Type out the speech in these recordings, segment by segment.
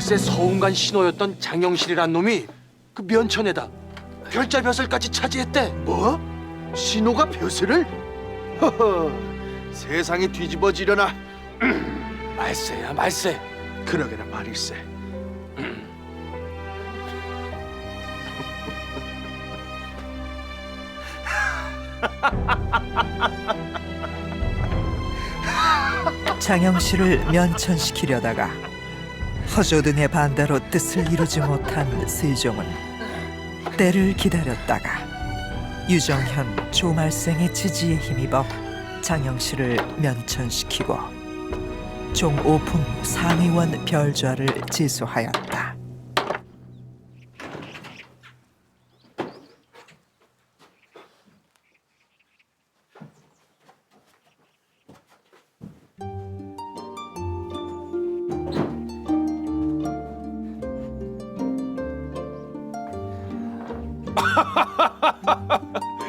글쎄 서운간 신호였던 장영실이란 놈이 그 면천에다 별자 벼슬까지 차지했대. 뭐? 신호가 벼슬을? 허허, 세상이 뒤집어지려나. 말세야 말세. 그러게나 말일세. 장영실을 면천시키려다가 허조등의 반대로 뜻을 이루지 못한 세종은 때를 기다렸다가 유정현, 조말생의 지지에 힘입어 장영실을 면천시키고 종오품 상의원 별좌를 제소하였다.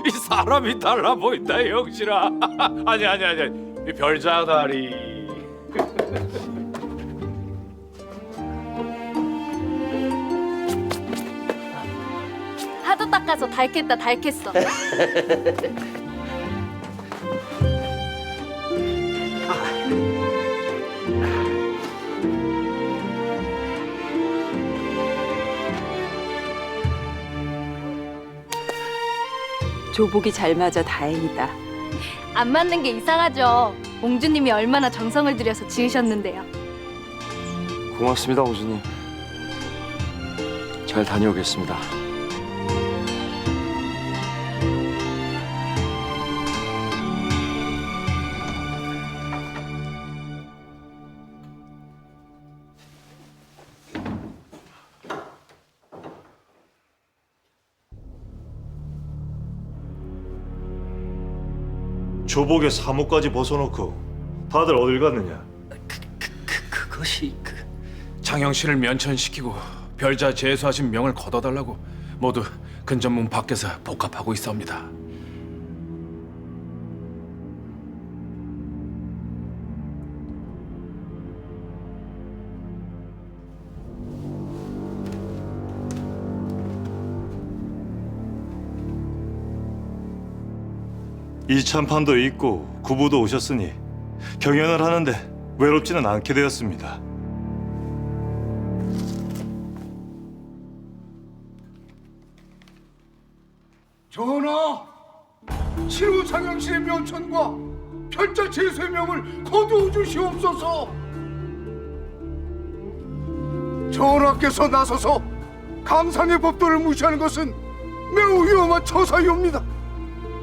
이 사람이 달라 보인다 영실아. 아니 이 별자다리. 하도 닦아서 닳겠다 닳겠어. 조복이 잘 맞아 다행이다. 안 맞는 게 이상하죠. 옹주님이 얼마나 정성을 들여서 지으셨는데요. 고맙습니다, 오주님. 잘 다녀오겠습니다. 조복의 사모까지 벗어놓고 다들 어딜 갔느냐? 그것이 장영실을 면천시키고 별자 제수하신 명을 거둬달라고 모두 근전문 밖에서 복합하고 있사옵니다. 이참판도 있고 구부도 오셨으니 경연을 하는데 외롭지는 않게 되었습니다. 전하, 7호 장영실의 면천과 별자 제수의 명을 거두어 주시옵소서. 전하께서 나서서 강산의 법도를 무시하는 것은 매우 위험한 처사이옵니다.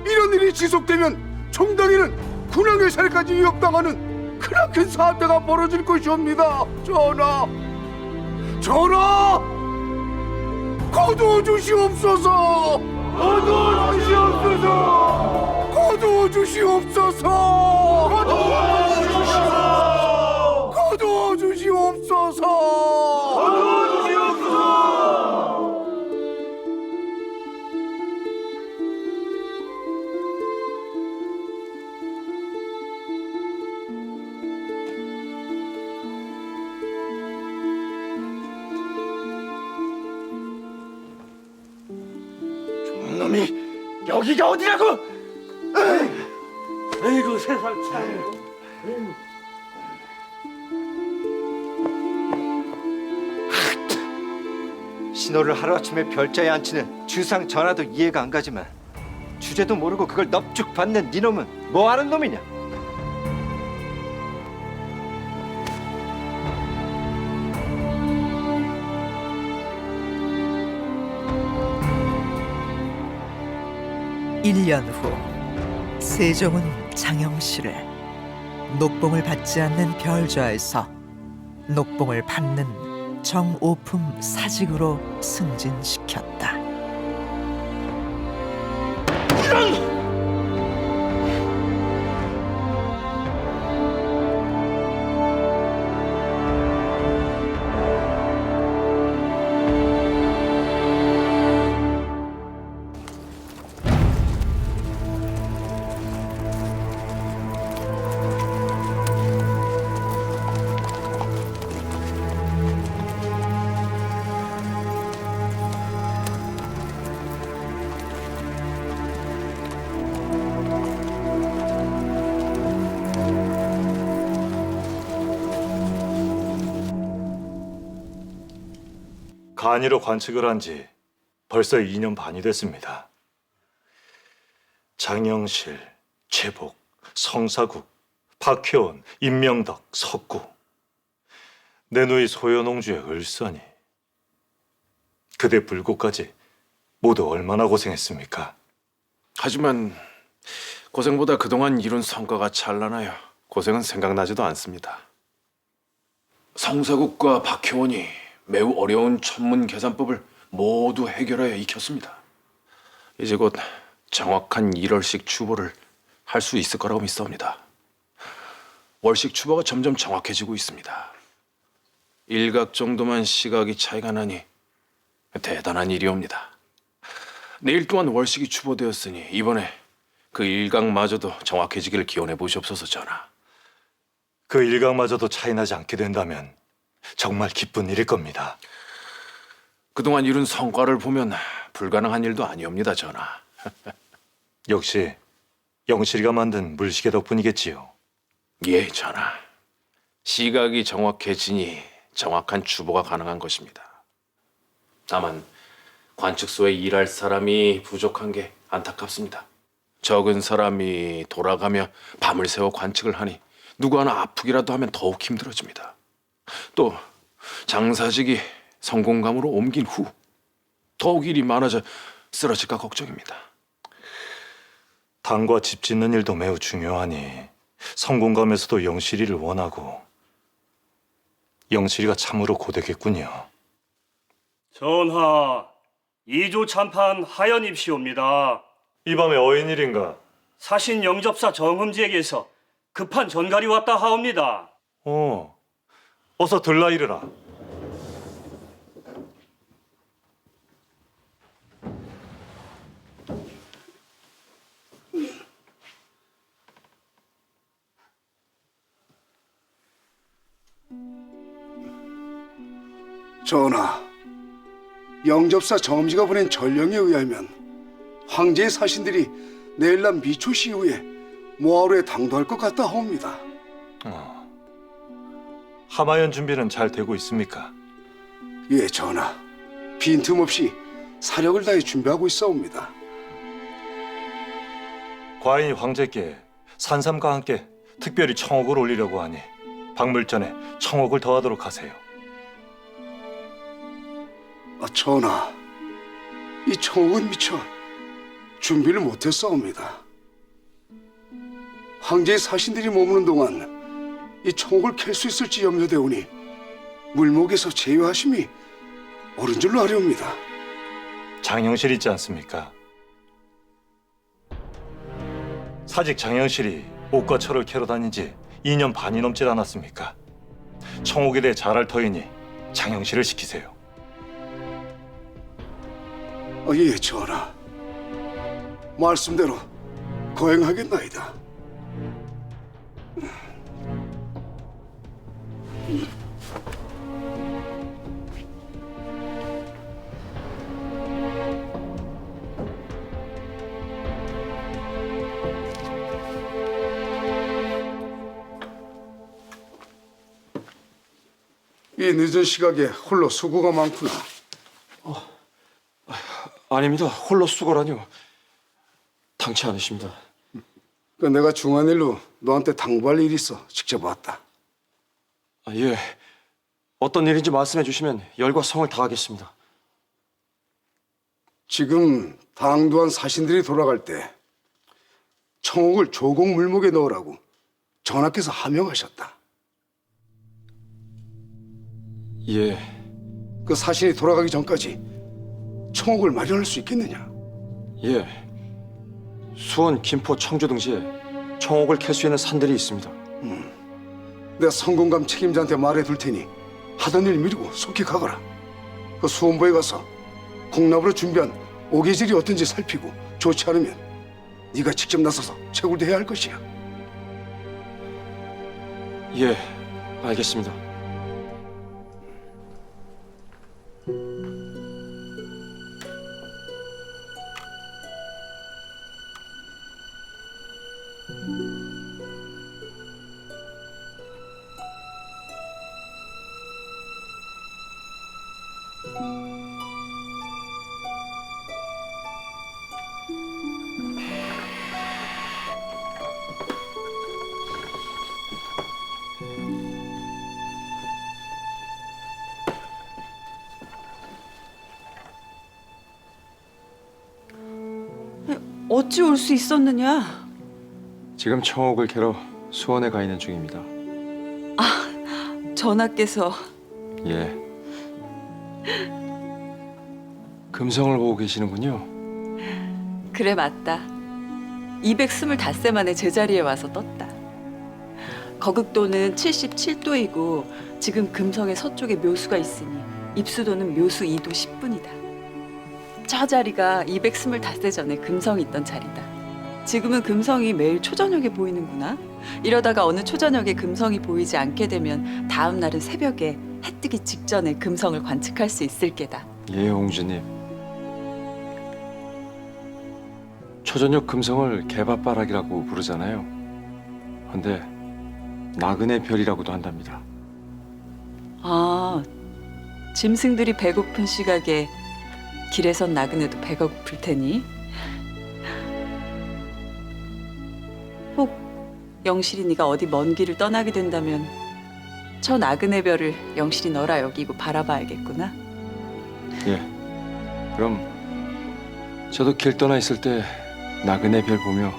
이런 일이 지속되면 종당에는 군왕의 살까지 위협당하는 크나큰 사태가 벌어질 것이옵니다. 전하, 거두어 주시옵소서. 거두어 주시옵소서. 거두어 주시옵소서. 거두어 주시옵소서. 놈이 여기가 어디라고? 아이고 세상 참. 신호를 하루아침에 별자에 앉히는 주상 전하도 이해가 안 가지만 주제도 모르고 그걸 넙죽 받는 니놈은 뭐하는 놈이냐? 일 년 후 세종은 장영실을 녹봉을 받지 않는 별좌에서 녹봉을 받는 정오품 사직으로 승진시켰다. 간이로 관측을 한 지 벌써 2년 반이 됐습니다. 장영실, 최복, 성사국, 박효원, 임명덕, 석구, 내 누이 소연홍주의 을선이, 그대 불고까지 모두 얼마나 고생했습니까? 하지만 고생보다 그동안 이룬 성과가 찬란하여 고생은 생각나지도 않습니다. 성사국과 박효원이 매우 어려운 천문 계산법을 모두 해결하여 익혔습니다. 이제 곧 정확한 일월식 추보를 할 수 있을 거라고 믿사옵니다. 월식 추보가 점점 정확해지고 있습니다. 일각 정도만 시각이 차이가 나니 대단한 일이옵니다. 내일 또한 월식이 추보되었으니 이번에 그 일각마저도 정확해지기를 기원해 보시옵소서. 전하. 그 일각마저도 차이나지 않게 된다면 정말 기쁜 일일 겁니다. 그동안 이룬 성과를 보면 불가능한 일도 아니옵니다. 전하. 역시 영실이가 만든 물시계 덕분이겠지요. 예, 전하. 시각이 정확해지니 정확한 추보가 가능한 것입니다. 다만 관측소에 일할 사람이 부족한 게 안타깝습니다. 적은 사람이 돌아가며 밤을 새워 관측을 하니 누구 하나 아프기라도 하면 더욱 힘들어집니다. 또 장사직이 성공감으로 옮긴 후 더욱 일이 많아져 쓰러질까 걱정입니다. 당과 집 짓는 일도 매우 중요하니 성공감에서도 영실이를 원하고, 영실이가 참으로 고되겠군요. 전하, 2조 참판 하연입시옵니다. 이 밤에 어인일인가? 사신 영접사 정흠지에게서 급한 전갈이 왔다 하옵니다. 어서 들라 이르라. 전하, 영접사 정음지가 보낸 전령에 의하면 황제의 사신들이 내일 날 미초시 이후에 모하루에 당도할 것 같다 하옵니다. 하마연 준비는 잘 되고 있습니까? 예, 전하. 빈틈없이 사력을 다해 준비하고 있사옵니다. 과인이 황제께 산삼과 함께 특별히 청옥을 올리려고 하니 박물전에 청옥을 더하도록 하세요. 전하, 이 청옥은 미처 준비를 못했사옵니다. 황제의 사신들이 머무는 동안 이 청옥을 캘 수 있을지 염려되오니 물목에서 제외하심이 옳은 줄로 아려옵니다. 장영실 있지 않습니까? 사직 장영실이 옷과 철을 캐러 다닌 지 2년 반이 넘질 않았습니까? 청옥에 대해 잘할 터이니 장영실을 시키세요. 예, 전하. 말씀대로 거행하겠나이다. 이 늦은 시각에 홀로 수고가 많구나. 아닙니다. 홀로 수고라니요. 당치 않으십니다. 내가 중한 일로 너한테 당부할 일이 있어 직접 왔다. 예. 어떤 일인지 말씀해 주시면 열과 성을 다하겠습니다. 지금 당도한 사신들이 돌아갈 때 청옥을 조공 물목에 넣으라고 전하께서 하명하셨다. 예. 그 사신이 돌아가기 전까지 청옥을 마련할 수 있겠느냐? 예. 수원, 김포, 청주 등지에 청옥을 캘 수 있는 산들이 있습니다. 내가 성공감 책임자한테 말해둘 테니 하던 일 미루고 속히 가거라. 그 수원부에 가서 공납으로 준비한 오개질이 어떤지 살피고 좋지 않으면 네가 직접 나서서 채굴도 해야 할 것이야. 예. 알겠습니다. 어찌 올 수 있었느냐? 지금 청옥을 캐러 수원에 가 있는 중입니다. 전하께서 예. 금성을 보고 계시는군요. 그래 맞다. 225세 만에 제자리에 와서 떴다. 거극도는 77도이고 지금 금성의 서쪽에 묘수가 있으니 입수도는 묘수 2도 10분이다. 저 자리가 225세 전에 금성이 있던 자리다. 지금은 금성이 매일 초저녁에 보이는구나. 이러다가 어느 초저녁에 금성이 보이지 않게 되면 다음 날은 새벽에 해 뜨기 직전에 금성을 관측할 수 있을 게다. 예, 홍주님. 초저녁 금성을 개밥바락이라고 부르잖아요. 근데 나그네 별이라고도 한답니다. 아, 짐승들이 배고픈 시각에 길에선 나그네도 배가 고플 테니. 혹 영실이 네가 어디 먼 길을 떠나게 된다면 저 나그네 별을 영실이 너라 여기고 바라봐야겠구나. 예. 그럼 저도 길 떠나 있을 때 나그네 별 보며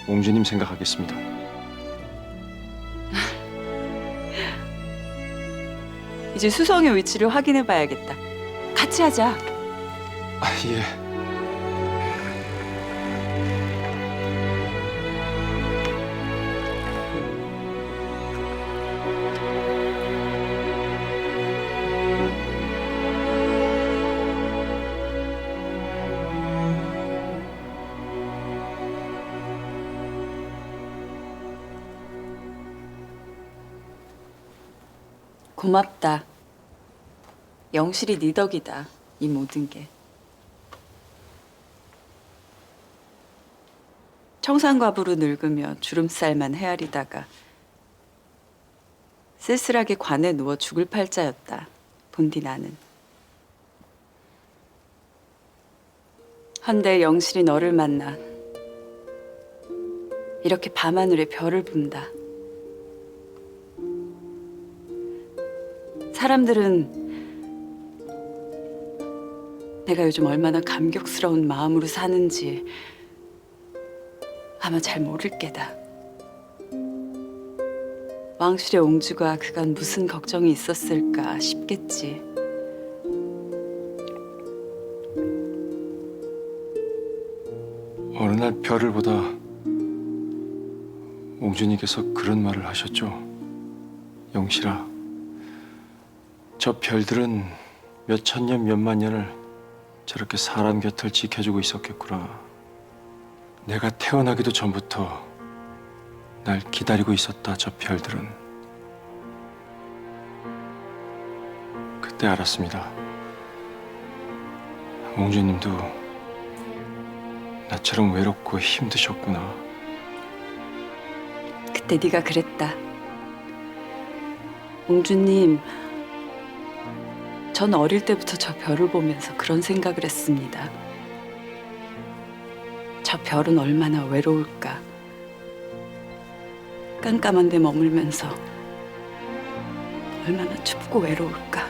옹주님 생각하겠습니다. 이제 수성의 위치를 확인해 봐야겠다. 같이 하자. 아, 예. 고맙다. 영실이 네 덕이다. 이 모든 게. 청산과부로 늙으며 주름살만 헤아리다가 쓸쓸하게 관에 누워 죽을 팔자였다. 본디 나는. 헌데 영실이 너를 만나 이렇게 밤하늘에 별을 본다. 사람들은 내가 요즘 얼마나 감격스러운 마음으로 사는지 아마 잘 모를 게다. 왕실의 옹주가 그간 무슨 걱정이 있었을까 싶겠지. 어느 날 별을 보다 옹주님께서 그런 말을 하셨죠. 영실아, 저 별들은 몇 천년 몇만 년을 저렇게 사람 곁을 지켜주고 있었겠구나. 내가 태어나기도 전부터 날 기다리고 있었다. 저 별들은. 그때 알았습니다. 옹주님도 나처럼 외롭고 힘드셨구나. 그때 네가 그랬다. 옹주님, 전 어릴 때부터 저 별을 보면서 그런 생각을 했습니다. 저 별은 얼마나 외로울까. 깜깜한 데 머물면서 얼마나 춥고 외로울까.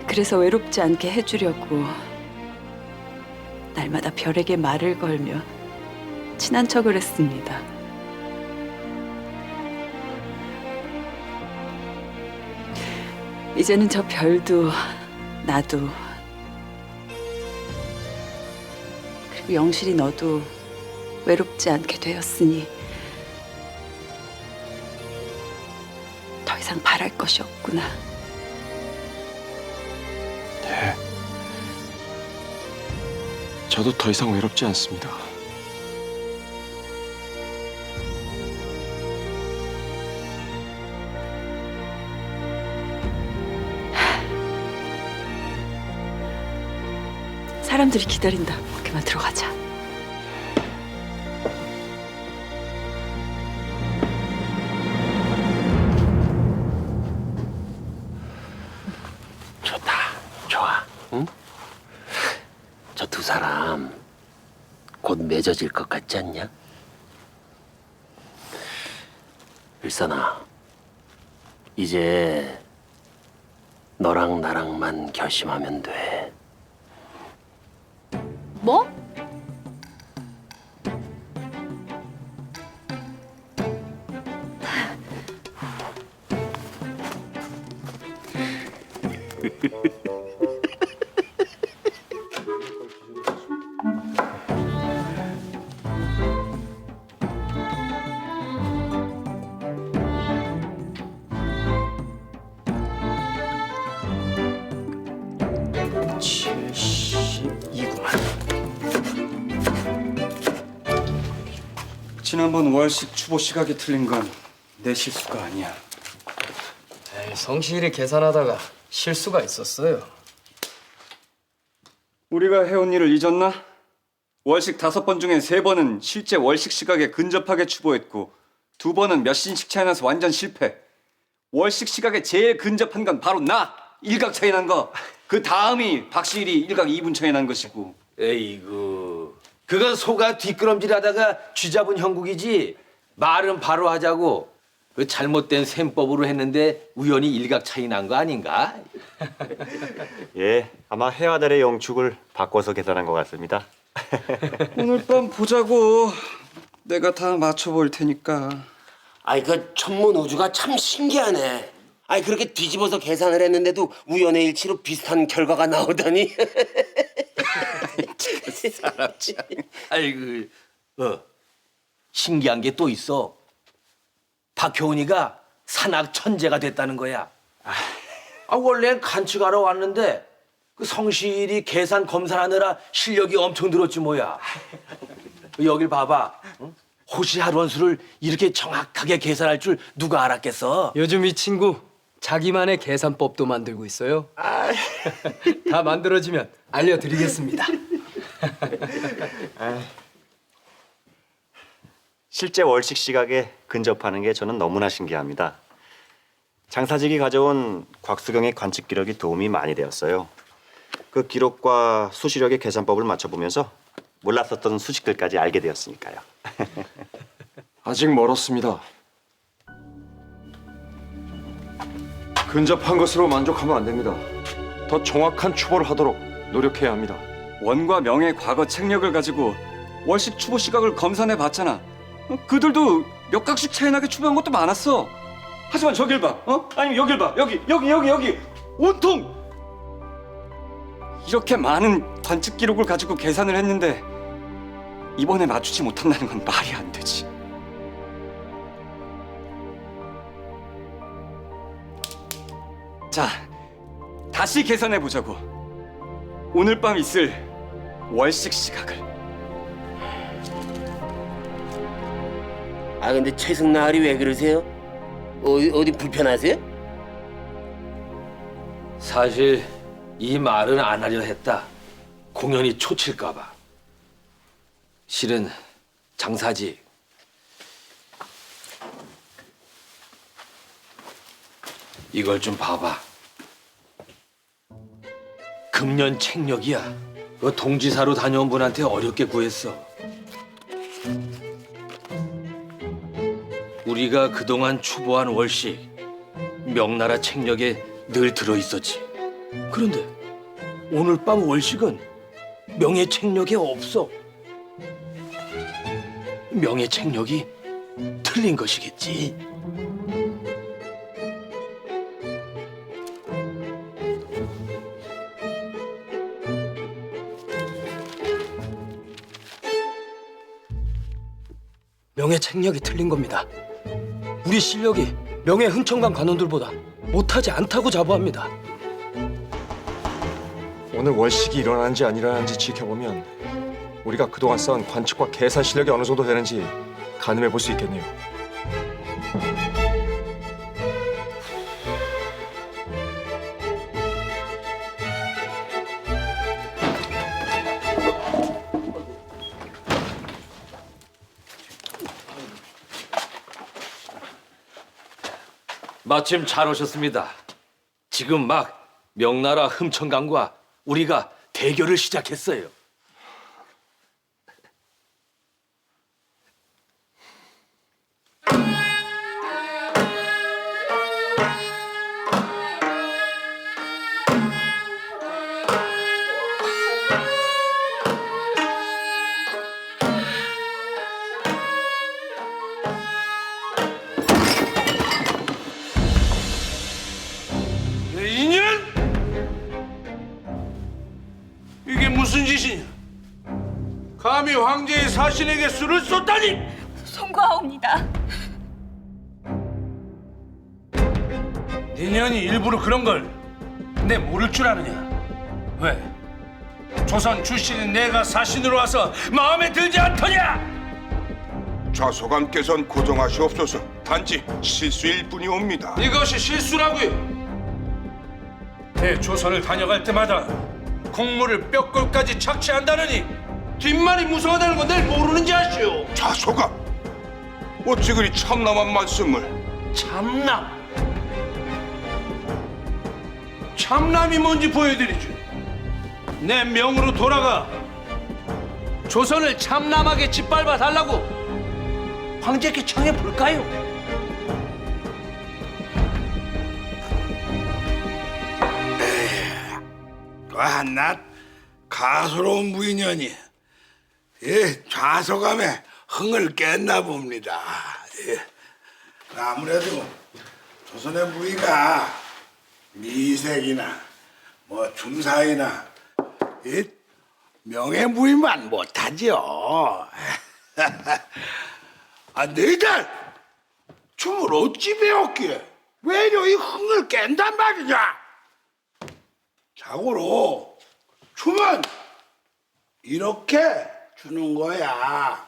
그래서 외롭지 않게 해주려고 날마다 별에게 말을 걸며 친한 척을 했습니다. 이제는 저 별도 나도 그리고 영실이 너도 외롭지 않게 되었으니 더 이상 바랄 것이 없구나. 네. 저도 더 이상 외롭지 않습니다. 사람들이 기다린다. 그만 들어가자. 저 두 사람 곧 맺어질 것 같지 않냐? 일선아, 이제 너랑 나랑만 결심하면 돼. 뭐? 지난번 월식 추보 시각이 틀린 건 내 실수가 아니야. 성실히 계산하다가 실수가 있었어요. 우리가 해온 일을 잊었나? 월식 5번 중에 3번은 실제 월식 시각에 근접하게 추보했고 2번은 몇 신씩 차이 나서 완전 실패. 월식 시각에 제일 근접한 건 바로 나! 일각 차이 난 거. 그 다음이 확실히 일각 2분 차이 난 것이고. 에이구, 그건 소가 뒷걸음질하다가 쥐잡은 형국이지. 말은 바로 하자고. 그 잘못된 셈법으로 했는데 우연히 일각 차이 난 거 아닌가? 예, 아마 해와 달의 영축을 바꿔서 계산한 것 같습니다. 오늘 밤 보자고. 내가 다 맞춰볼 테니까. 아이, 그 천문 우주가 참 신기하네. 아이, 그렇게 뒤집어서 계산을 했는데도 우연의 일치로 비슷한 결과가 나오다니. 사람 참. 아이고, 신기한 게 또 있어. 박효은이가 산악 천재가 됐다는 거야. 원래는 관측하러 왔는데 그 성실히 계산 검사하느라 실력이 엄청 늘었지 뭐야. 여길 봐봐. 호시하루 원수를 이렇게 정확하게 계산할 줄 누가 알았겠어? 요즘 이 친구 자기만의 계산법도 만들고 있어요. 다 만들어지면 알려드리겠습니다. 실제 월식 시각에 근접하는 게 저는 너무나 신기합니다. 장사직이 가져온 곽수경의 관측 기록이 도움이 많이 되었어요. 그 기록과 수시력의 계산법을 맞춰보면서 몰랐었던 수식들까지 알게 되었으니까요. 아직 멀었습니다. 근접한 것으로 만족하면 안 됩니다. 더 정확한 추보를 하도록 노력해야 합니다. 원과 명의 과거 책력을 가지고 월식 추보 시각을 검사해 봤잖아. 그들도 몇 각씩 차이 나게 추보한 것도 많았어. 하지만 저길 봐, 아니면 여길 봐, 여기, 온통 이렇게 많은 관측 기록을 가지고 계산을 했는데 이번에 맞추지 못한다는 건 말이 안 되지. 자, 다시 계산해 보자고. 오늘 밤 있을 월식 시각을. 아, 근데 최승나을이 왜 그러세요? 어디 불편하세요? 사실 이 말은 안 하려 했다. 공연이 초칠까 봐. 실은 장사직. 이걸 좀 봐봐. 금년 책력이야. 그 동지사로 다녀온 분한테 어렵게 구했어. 우리가 그동안 추보한 월식, 명나라 책력에 늘 들어있었지. 그런데 오늘 밤 월식은 명예 책력에 없어. 명예 책력이 틀린 것이겠지. 명예 책력이 틀린 겁니다. 우리 실력이 명예 흥청강 관원들보다 못하지 않다고 자부합니다. 오늘 월식이 일어나는지 안 일어나는지 지켜보면 우리가 그동안 쌓은 관측과 계산 실력이 어느 정도 되는지 가늠해 볼 수 있겠네요. 마침 잘 오셨습니다. 지금 막 명나라 흠천강과 우리가 대결을 시작했어요. 인연? 이게 무슨 짓이냐? 감히 황제의 사신에게 술을 쏟다니! 송구하옵니다. 인연이 일부러 그런 걸 내 모를 줄 아느냐? 왜? 조선 출신인 내가 사신으로 와서 마음에 들지 않더냐? 좌소감께서는 고정하시옵소서. 단지 실수일 뿐이옵니다. 이것이 실수라고요. 내 조선을 다녀갈 때마다 국물을 뼈골까지 착취한다느니 뒷말이 무서워하다는 건 내 모르는지 아시오? 좌소감, 어찌 그리 참남한 말씀을? 참남? 참남이 뭔지 보여드리죠. 내 명으로 돌아가 조선을 참남하게 짓밟아 달라고 황제께 청해 볼까요? 한낱 가소로운 무인연이 좌소감에 흥을 깼나 봅니다. 아무래도 조선의 무의가 미색이나 중사이나 명예무의만 못하지요. 너희들 춤을 어찌 배웠기에 왜 이리 흥을 깬단 말이냐? 자고로 춤은 이렇게 추는 거야.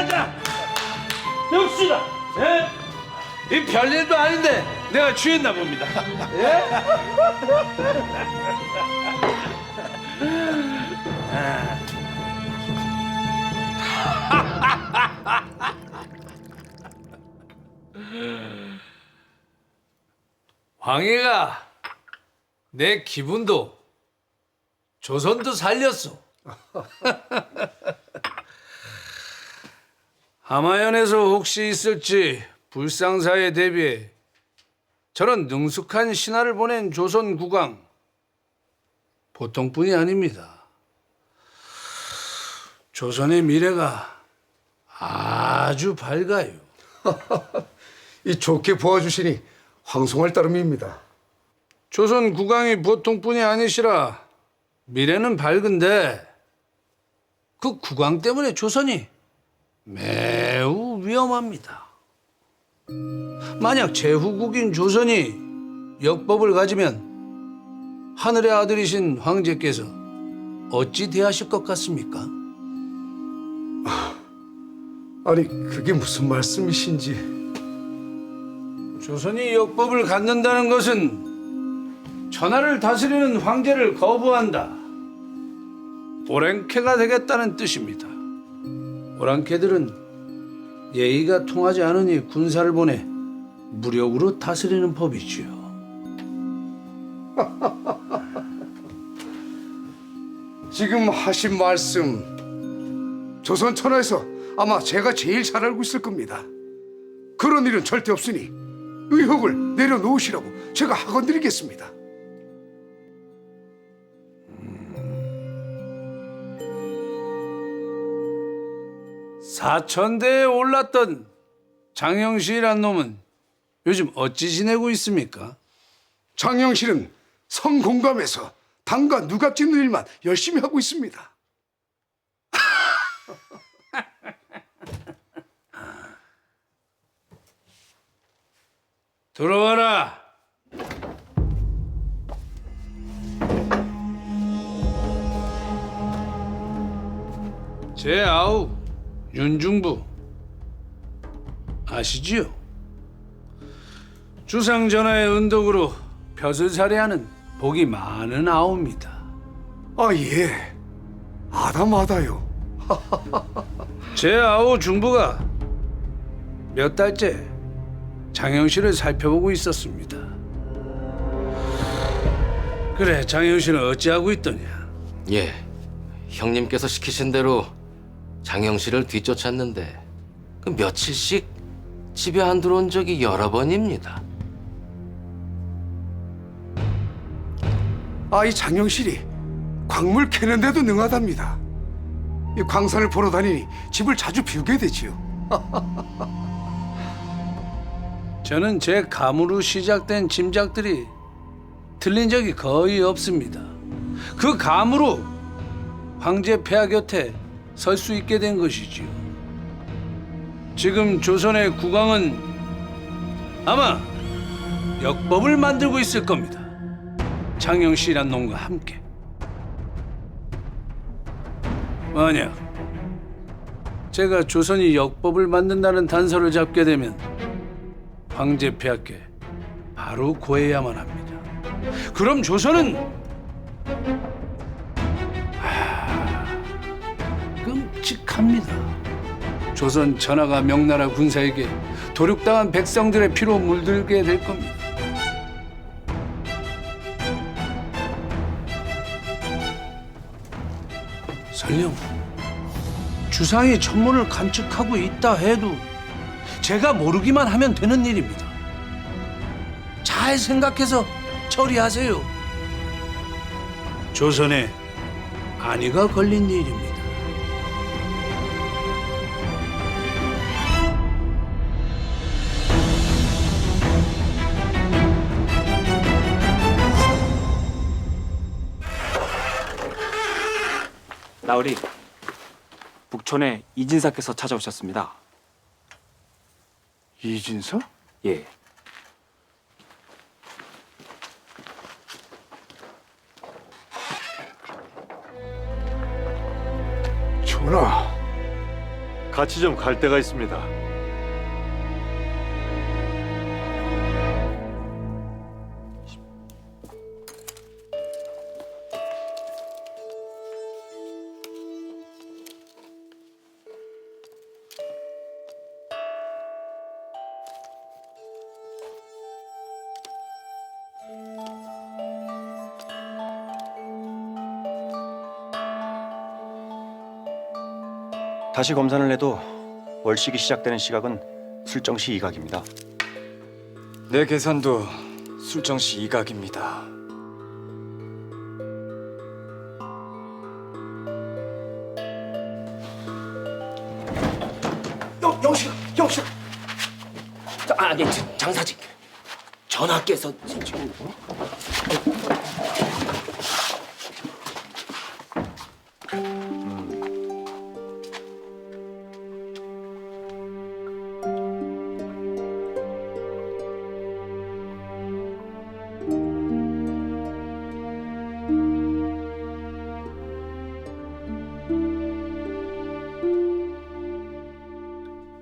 자, 역시나, 이 별일도 아닌데 내가 취했나 봅니다. 황해가 내 기분도 조선도 살렸어. 하마연에서 혹시 있을지 불상사에 대비해 저런 능숙한 신하를 보낸 조선 국왕 보통뿐이 아닙니다. 조선의 미래가 아주 밝아요. 이 좋게 보아주시니 황송할 따름입니다. 조선 국왕이 보통뿐이 아니시라 미래는 밝은데 그 국왕 때문에 조선이 매우 위험합니다. 만약 제후국인 조선이 역법을 가지면 하늘의 아들이신 황제께서 어찌 대하실 것 같습니까? 아니 그게 무슨 말씀이신지. 조선이 역법을 갖는다는 것은 천하를 다스리는 황제를 거부한다. 오랑캐가 되겠다는 뜻입니다. 오랑캐들은 예의가 통하지 않으니 군사를 보내 무력으로 다스리는 법이지요. 지금 하신 말씀 조선 천하에서 아마 제가 제일 잘 알고 있을 겁니다. 그런 일은 절대 없으니 의혹을 내려놓으시라고 제가 학원드리겠습니다. 사천대에 올랐던 장영실이란 놈은 요즘 어찌 지내고 있습니까? 장영실은 성공감에서 당과 누각 짓는 일만 열심히 하고 있습니다. 들어와라. 제 아우 윤중부 아시지요? 주상 전하의 은덕으로 벼슬살이하는 복이 많은 아우입니다. 아, 예. 아다마다요. 제 아우 중부가 몇 달째 장영실을 살펴보고 있었습니다. 그래, 장영실은 어찌하고 있더냐? 예, 형님께서 시키신 대로 장영실을 뒤쫓았는데 그 며칠씩 집에 안 들어온 적이 여러 번입니다. 아, 이 장영실이 광물 캐는데도 능하답니다. 이 광산을 보러 다니니 집을 자주 비우게 되지요. 저는 제 감으로 시작된 짐작들이 틀린 적이 거의 없습니다. 그 감으로 황제 폐하 곁에 설 수 있게 된 것이지요. 지금 조선의 국왕은 아마 역법을 만들고 있을 겁니다. 장영실이란 놈과 함께. 만약 제가 조선이 역법을 만든다는 단서를 잡게 되면 황제 폐하께 바로 고해야만 합니다. 그럼 조선은 끔찍합니다. 조선 전하가 명나라 군사에게 도륙당한 백성들의 피로 물들게 될 겁니다. 설령 주상이 천문을 관측하고 있다 해도 제가 모르기만 하면 되는 일입니다. 잘 생각해서 처리하세요. 조선에 안위가 걸린 일입니다. 나으리, 북촌에 이진사께서 찾아오셨습니다. 이진사? 예. 전하, 같이 좀 갈 데가 있습니다. 다시 검사를 해도 월식이 시작되는 시각은 술정시 이각입니다. 내 계산도 술정시 이각입니다. 영식. 아니, 장사직. 전하께서 지금.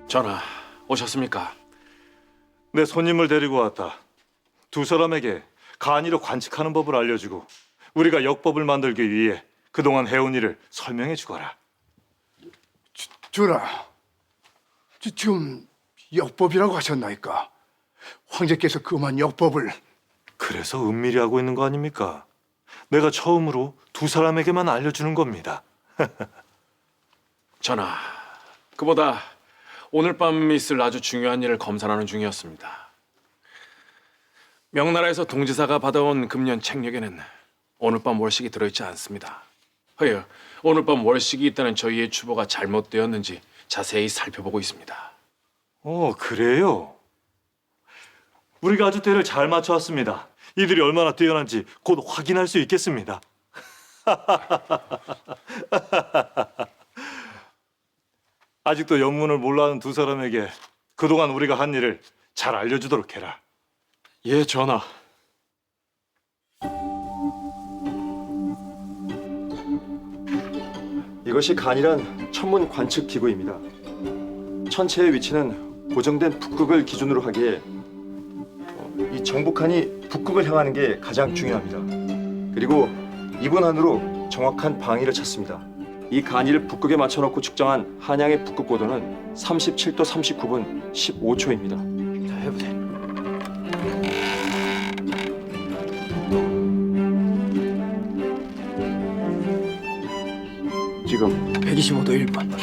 전하, 오셨습니까? 내 손님을 데리고 왔다. 두 사람에게 간이로 관측하는 법을 알려주고 우리가 역법을 만들기 위해 그동안 해온 일을 설명해 주거라. 전하, 지금 역법이라고 하셨나이까? 황제께서 그만 역법을... 그래서 은밀히 하고 있는 거 아닙니까? 내가 처음으로 두 사람에게만 알려주는 겁니다. 전하, 그보다 오늘 밤 있을 아주 중요한 일을 검사하는 중이었습니다. 명나라에서 동지사가 받아온 금년 책력에는 오늘 밤 월식이 들어있지 않습니다. 허여 오늘 밤 월식이 있다는 저희의 추보가 잘못되었는지 자세히 살펴보고 있습니다. 그래요? 우리가 아주 때를 잘 맞춰왔습니다. 이들이 얼마나 뛰어난지 곧 확인할 수 있겠습니다. 아직도 영문을 몰라하는 두 사람에게 그동안 우리가 한 일을 잘 알려주도록 해라. 예, 전하. 이것이 간이란 천문 관측 기구입니다. 천체의 위치는 고정된 북극을 기준으로 하기에 이 정북한이 북극을 향하는 게 가장 중요합니다. 그리고 이분 안으로 정확한 방위를 찾습니다. 이 간이를 북극에 맞춰놓고 측정한 한양의 북극 고도는 37도 39분 15초입니다. 자, 해보세요. 지금 125도 1분.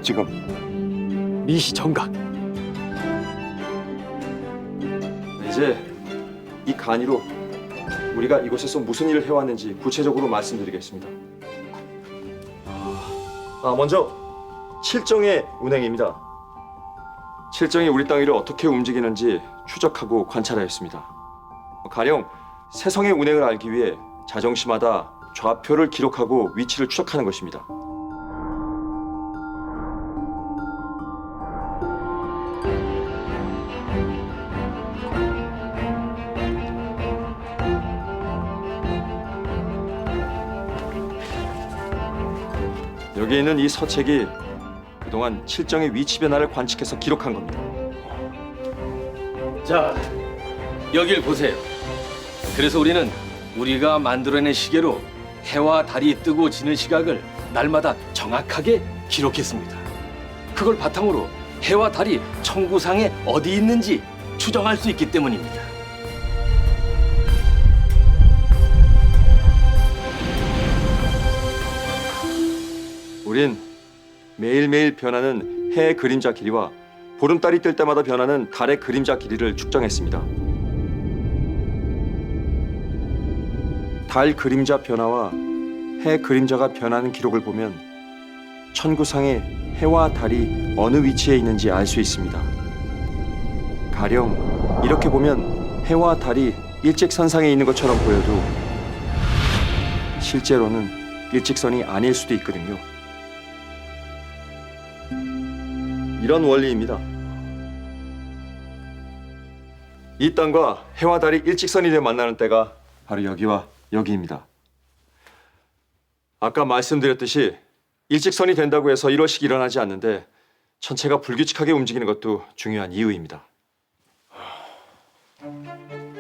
지금 미시 정각. 이제 이 간이로 우리가 이곳에서 무슨 일을 해왔는지 구체적으로 말씀드리겠습니다. 먼저 칠정의 운행입니다. 칠정이 우리 땅 위를 어떻게 움직이는지 추적하고 관찰하였습니다. 가령 세성의 운행을 알기 위해 자정시마다 좌표를 기록하고 위치를 추적하는 것입니다. 여기 있는 이 서책이 그동안 칠정의 위치 변화를 관측해서 기록한 겁니다. 자, 여길 보세요. 그래서 우리는 우리가 만들어낸 시계로 해와 달이 뜨고 지는 시각을 날마다 정확하게 기록했습니다. 그걸 바탕으로 해와 달이 천구상에 어디 있는지 추정할 수 있기 때문입니다. 우린 매일매일 변하는 해의 그림자 길이와 보름달이 뜰 때마다 변하는 달의 그림자 길이를 측정했습니다. 달 그림자 변화와 해 그림자가 변하는 기록을 보면 천구상에 해와 달이 어느 위치에 있는지 알 수 있습니다. 가령 이렇게 보면 해와 달이 일직선상에 있는 것처럼 보여도 실제로는 일직선이 아닐 수도 있거든요. 이런 원리입니다. 이 땅과 해와 달이 일직선이 되어 만나는 때가 바로 여기와 여기입니다. 아까 말씀드렸듯이 일직선이 된다고 해서 일월식이 일어나지 않는데 천체가 불규칙하게 움직이는 것도 중요한 이유입니다.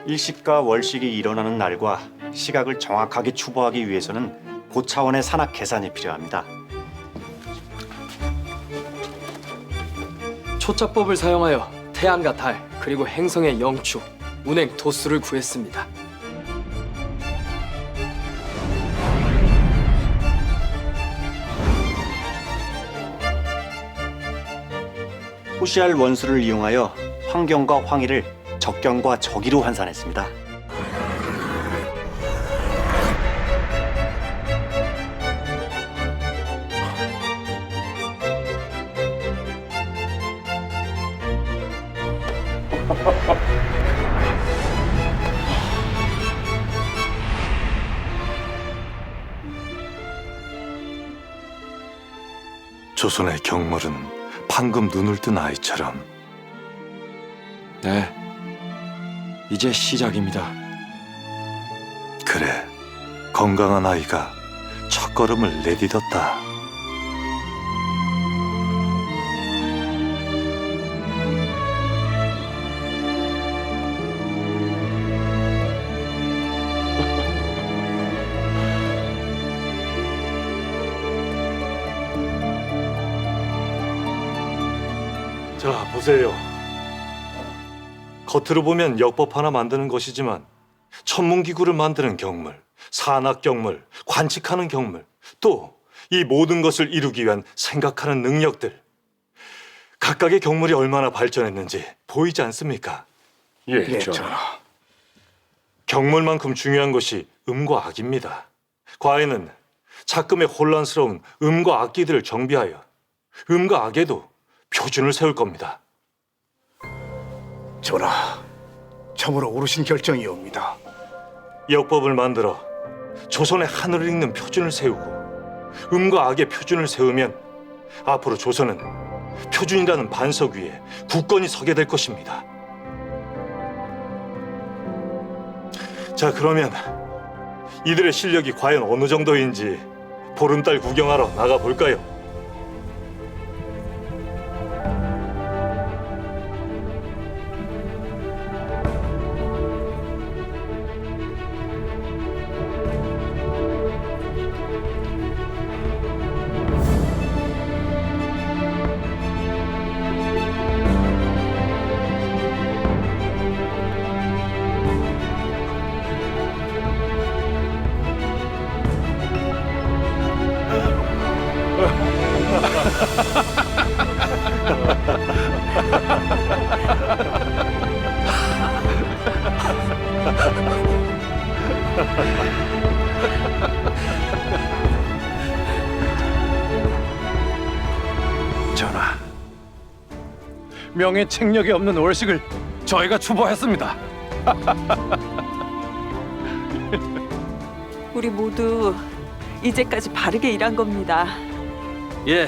일식과 월식이 일어나는 날과 시각을 정확하게 추보하기 위해서는 고차원의 산학 계산이 필요합니다. 초차법을 사용하여 태양과 달 그리고 행성의 영축, 운행 도수를 구했습니다. 호시알 원수를 이용하여 환경과 황의를 적경과 적의로 환산했습니다. 조선의 경물은 방금 눈을 뜬 아이처럼. 네, 이제 시작입니다. 그래, 건강한 아이가 첫걸음을 내딛었다. 자, 보세요. 겉으로 보면 역법 하나 만드는 것이지만 천문기구를 만드는 경물, 산학경물, 관측하는 경물, 또 이 모든 것을 이루기 위한 생각하는 능력들, 각각의 경물이 얼마나 발전했는지 보이지 않습니까? 예, 전하. 경물만큼 중요한 것이 음과 악입니다. 과인은 작금의 혼란스러운 음과 악기들을 정비하여 음과 악에도 표준을 세울 겁니다. 전하, 참으로 옳으신 결정이옵니다. 역법을 만들어 조선의 하늘을 읽는 표준을 세우고 음과 악의 표준을 세우면 앞으로 조선은 표준이라는 반석 위에 굳건히 서게 될 것입니다. 자, 그러면 이들의 실력이 과연 어느 정도인지 보름달 구경하러 나가 볼까요? 전하, 명예 책력이 없는 월식을 저희가 추보했습니다. 우리 모두 이제까지 바르게 일한 겁니다. 예,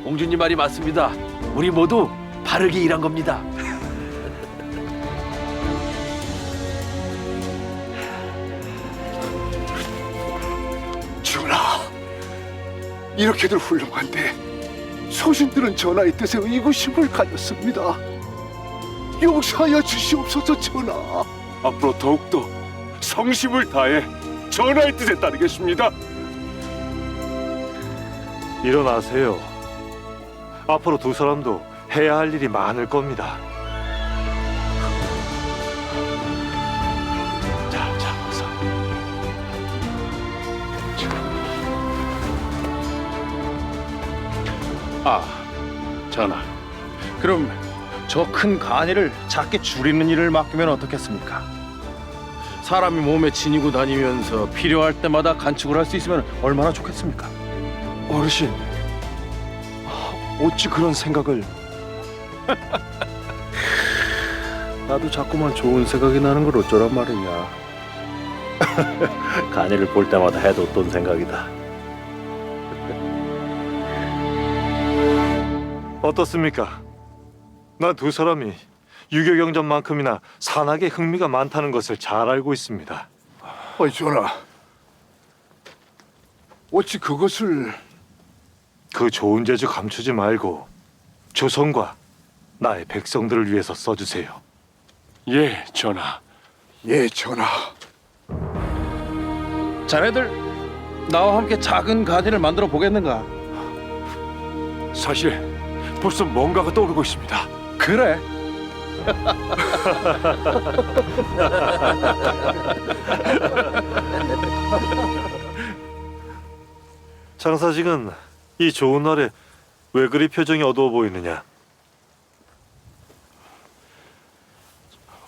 공주님 말이 맞습니다. 우리 모두 바르게 일한 겁니다. 전하, 이렇게들 훌륭한데 소신들은 전하의 뜻에 의구심을 가졌습니다. 용서하여 주시옵소서. 전하, 앞으로 더욱더 성심을 다해 전하의 뜻에 따르겠습니다. 일어나세요. 앞으로 두 사람도 해야 할 일이 많을 겁니다. 자, 어서. 전하, 그럼 저 큰 간이를 작게 줄이는 일을 맡기면 어떻겠습니까? 사람이 몸에 지니고 다니면서 필요할 때마다 간축을 할 수 있으면 얼마나 좋겠습니까? 어르신, 어찌 그런 생각을? 나도 자꾸만 좋은 생각이 나는 걸 어쩌란 말이냐. 간이를 볼 때마다 해도 어떤 생각이다. 어떻습니까? 난 두 사람이 유교경전만큼이나 산악에 흥미가 많다는 것을 잘 알고 있습니다. 전하, 어찌 그것을... 그 좋은 재주 감추지 말고 조선과 나의 백성들을 위해서 써주세요. 예, 전하. 예, 전하. 자네들 나와 함께 작은 간이를 만들어 보겠는가? 사실 벌써 뭔가가 떠오르고 있습니다. 그래. 장사직은 이 좋은 날에 왜 그리 표정이 어두워 보이느냐?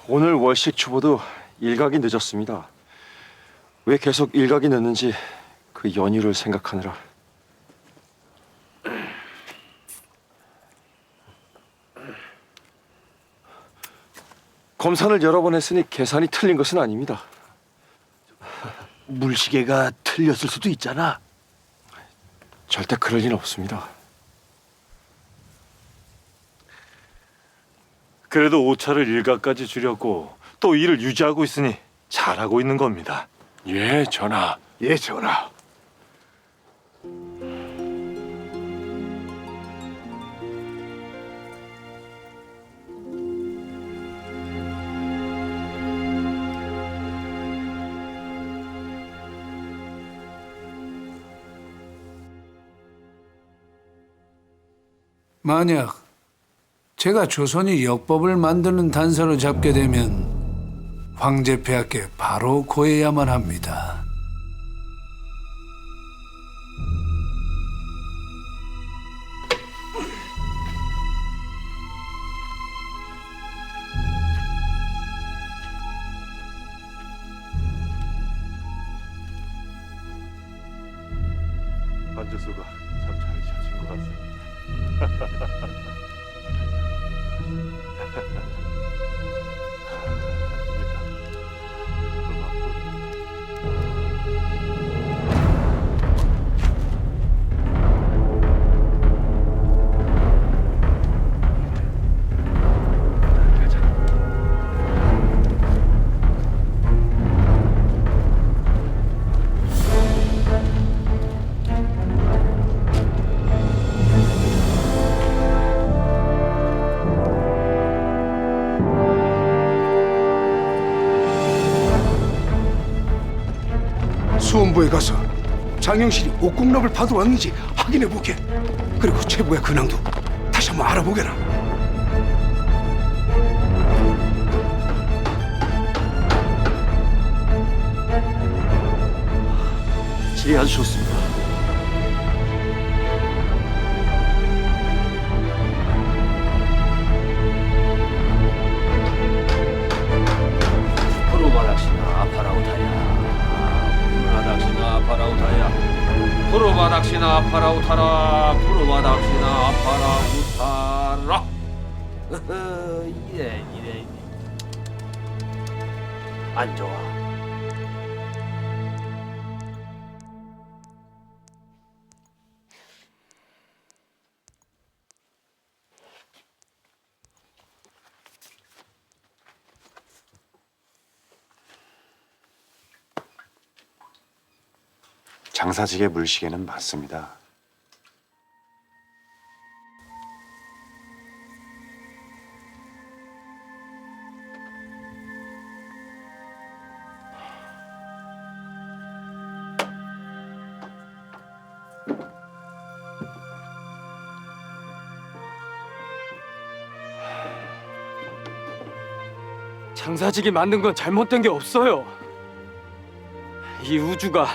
오늘 월식 추보도 일각이 늦었습니다. 왜 계속 일각이 늦는지 그 연유를 생각하느라. 검산을 여러 번 했으니 계산이 틀린 것은 아닙니다. 물시계가 틀렸을 수도 있잖아. 절대 그럴 리는 없습니다. 그래도 오차를 일각까지 줄였고 또 일을 유지하고 있으니 잘하고 있는 겁니다. 예, 전하. 예, 전하. 만약 제가 조선이 역법을 만드는 단서를 잡게 되면 황제폐하께 바로 고해야만 합니다. 한주수가 참 잘 지어진 것 같습니다. 수원부에 가서 장영실이 옥궁납을 받아왔는지 확인해 보게. 그리고 최부의 근황도 다시 한번 알아보게라. 질이 아주 좋습니다. 프로바닥시나 아파라우타야. 프로바닥시나 아파라우타야. 프로바닥시나 아파라우타라. 프로바닥시나 아파라우타라. 이래. 안 좋아. 장사직의 물시계는 맞습니다. 장사직이 만든 건 잘못된 게 없어요. 이 우주가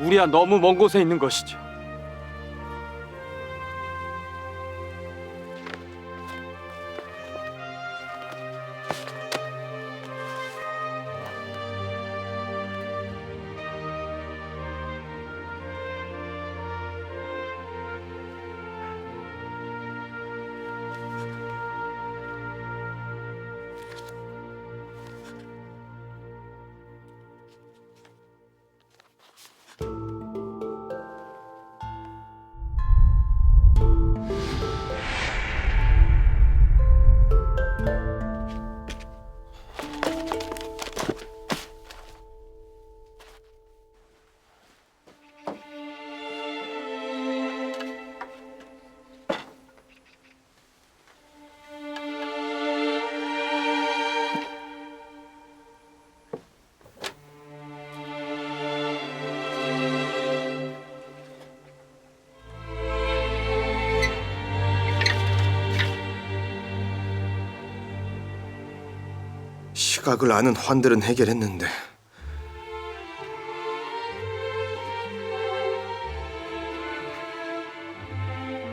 우리와 너무 먼 곳에 있는 것이죠. 시각을 아는 환들은 해결했는데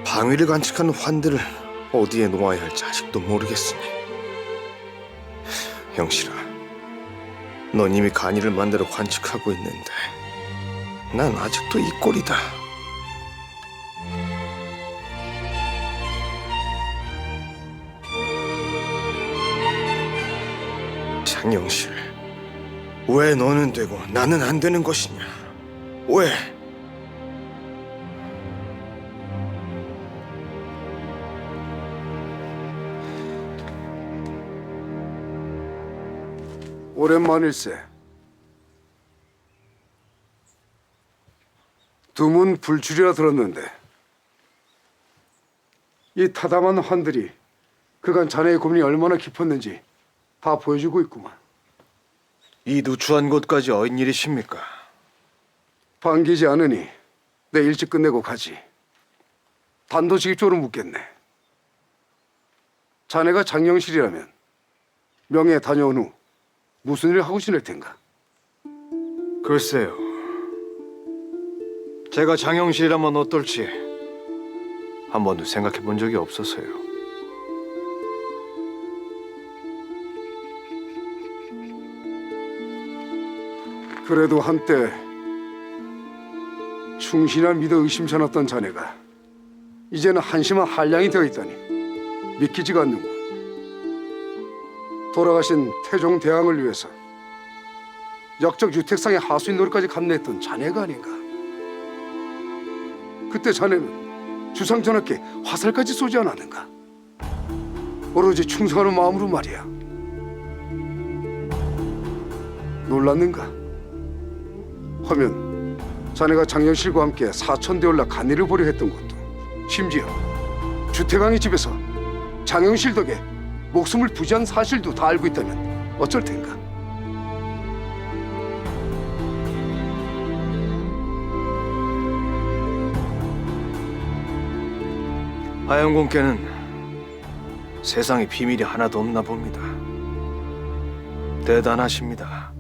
방위를 관측하는 환들을 어디에 놓아야 할지 아직도 모르겠으니. 영실아, 넌 이미 간이를 만들어 관측하고 있는데 난 아직도 이 꼴이다. 장영실, 왜 너는 되고 나는 안 되는 것이냐? 왜? 오랜만일세. 두문 불출이라 들었는데 이 타담한 환들이 그간 자네의 고민이 얼마나 깊었는지 다 보여주고 있구만. 이 누추한 곳까지 어인 일이십니까? 반기지 않으니 내 일찍 끝내고 가지. 단도직입적으로 묻겠네. 자네가 장영실이라면 명예에 다녀온 후 무슨 일을 하고 지낼 텐가? 글쎄요. 제가 장영실이라면 어떨지 한 번도 생각해 본 적이 없어서요. 그래도 한때 충신이라 믿어 의심찮았던 자네가 이제는 한심한 한량이 되어 있다니 믿기지가 않는군. 돌아가신 태종 대왕을 위해서 역적 유택상의 하수인 노릇까지 감내했던 자네가 아닌가. 그때 자네는 주상 전하께 화살까지 쏘지 않았는가. 오로지 충성하는 마음으로 말이야. 놀랐는가? 하면 자네가 장영실과 함께 사천대 올라 간일을 보려 했던 것도, 심지어 주택왕의 집에서 장영실 덕에 목숨을 부지한 사실도 다 알고 있다면 어쩔 텐가? 하영공께는 세상에 비밀이 하나도 없나 봅니다. 대단하십니다.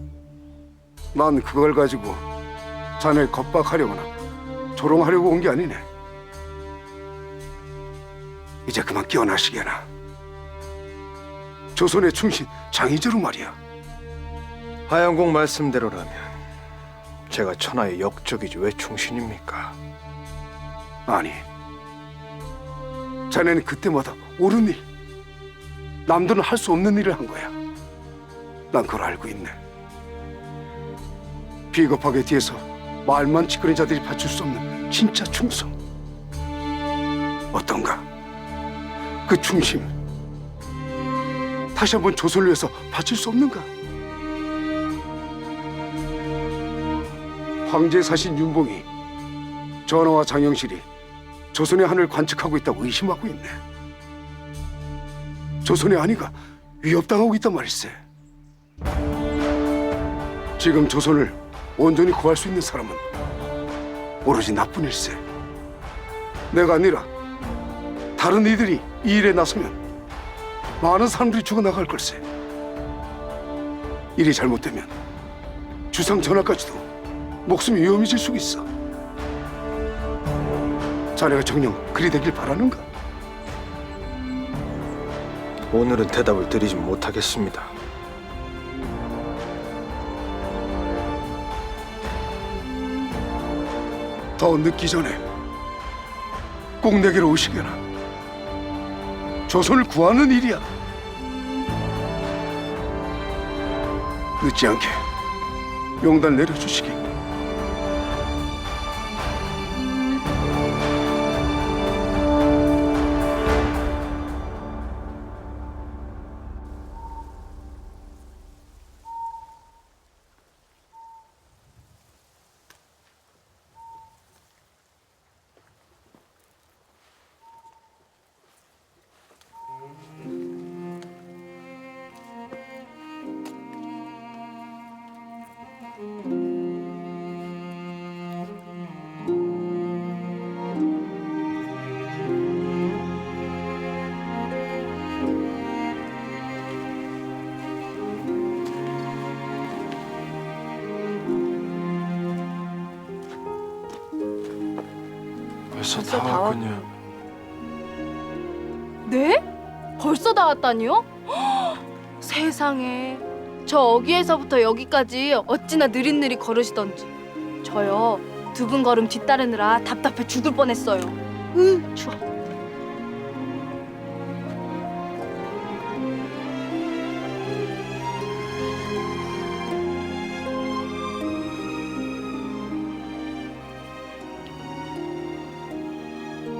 난 그걸 가지고 자네를 겁박하려거나 조롱하려고 온 게 아니네. 이제 그만 깨어나시게나. 조선의 충신 장희재로 말이야. 하영공 말씀대로라면 제가 천하의 역적이지 왜 충신입니까? 아니, 자네는 그때마다 옳은 일, 남들은 할 수 없는 일을 한 거야. 난 그걸 알고 있네. 비겁하게 뒤에서 말만 지끄러진 자들이 바칠 수 없는 진짜 충성. 어떤가? 그 충심 다시 한번 조선을 위해서 바칠 수 없는가? 황제의 사신 윤봉이 전하와 장영실이 조선의 하늘을 관측하고 있다고 의심하고 있네. 조선의 안위가 위협당하고 있단 말일세. 지금 조선을 온전히 구할 수 있는 사람은 오로지 나뿐일세. 내가 아니라 다른 이들이 이 일에 나서면 많은 사람들이 죽어나갈 걸세. 일이 잘못되면 주상 전하까지도 목숨이 위험해질 수 있어. 자네가 정녕 그리 되길 바라는가? 오늘은 대답을 드리지 못하겠습니다. 더 늦기 전에 꼭 내게로 오시게나. 조선을 구하는 일이야. 늦지 않게 용단 내려주시기. 벌써 벌써 다 다 왔군요. 네? 벌써 다 왔다니요? 세상에, 저 어귀에서부터 여기까지 어찌나 느릿느릿 걸으시던지. 저요, 두 분 걸음 뒤따르느라 답답해 죽을 뻔했어요. 추워.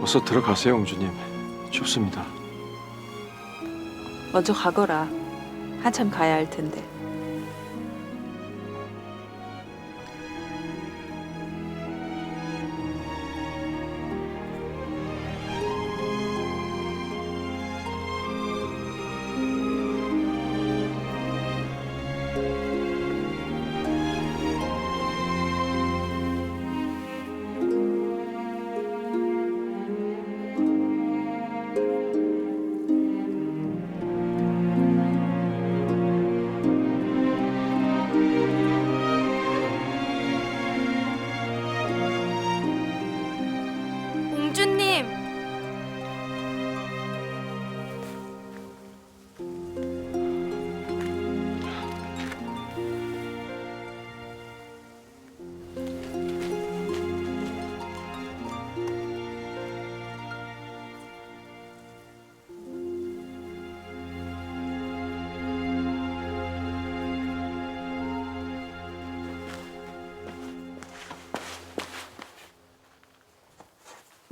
어서 들어가세요, 공주님. 춥습니다. 먼저 가거라. 한참 가야 할 텐데.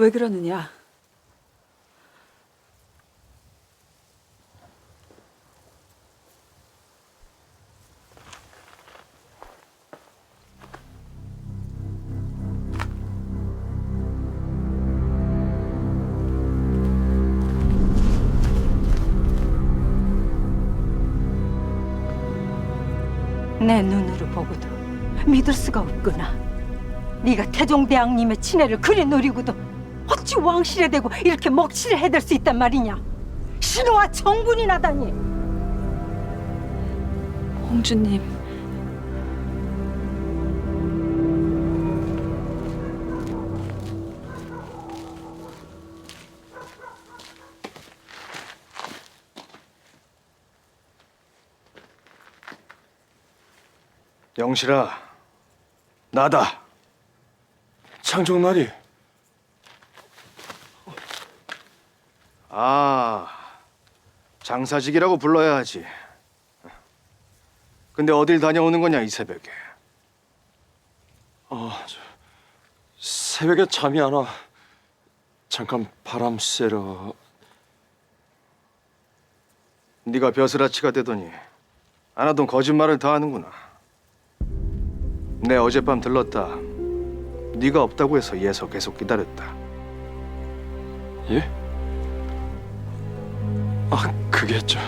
왜 그러느냐? 내 눈으로 보고도 믿을 수가 없구나. 네가 태종대왕님의 친애를 그리 노리고도 어찌 왕실에 대고 이렇게 먹칠을 해댈 수 있단 말이냐. 신호와 정분이 나다니. 홍주님, 영실아, 나다. 창종나리. 아, 장사직이라고 불러야 하지. 근데 어딜 다녀오는 거냐 이 새벽에? 새벽에 잠이 안 와. 잠깐 바람 쐬러. 네가 벼슬아치가 되더니 안 하던 거짓말을 다 하는구나. 내 어젯밤 들렀다. 네가 없다고 해서 예서 계속 기다렸다. 예? 그게 좀...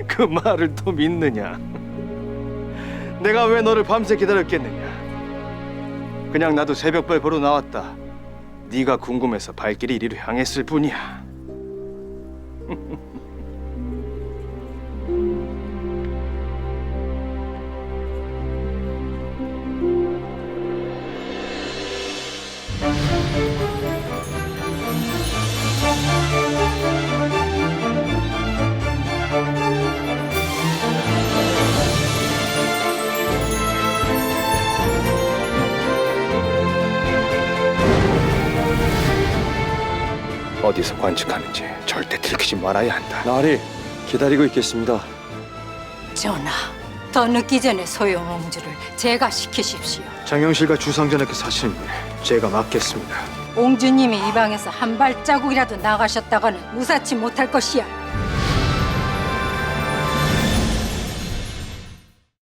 그 말을 또 믿느냐? 내가 왜 너를 밤새 기다렸겠느냐? 그냥 나도 새벽발 보러 나왔다. 네가 궁금해서 발길이 이리로 향했을 뿐이야. 어디서 관측하는지 절대 들키지 말아야 한다. 나리, 기다리고 있겠습니다. 전하, 더 늦기 전에 소영옹주를 제가 시키십시오. 장영실과 주상전하께 사시는 일 제가 맡겠습니다. 옹주님이 이 방에서 한 발자국이라도 나가셨다가는 무사치 못할 것이야.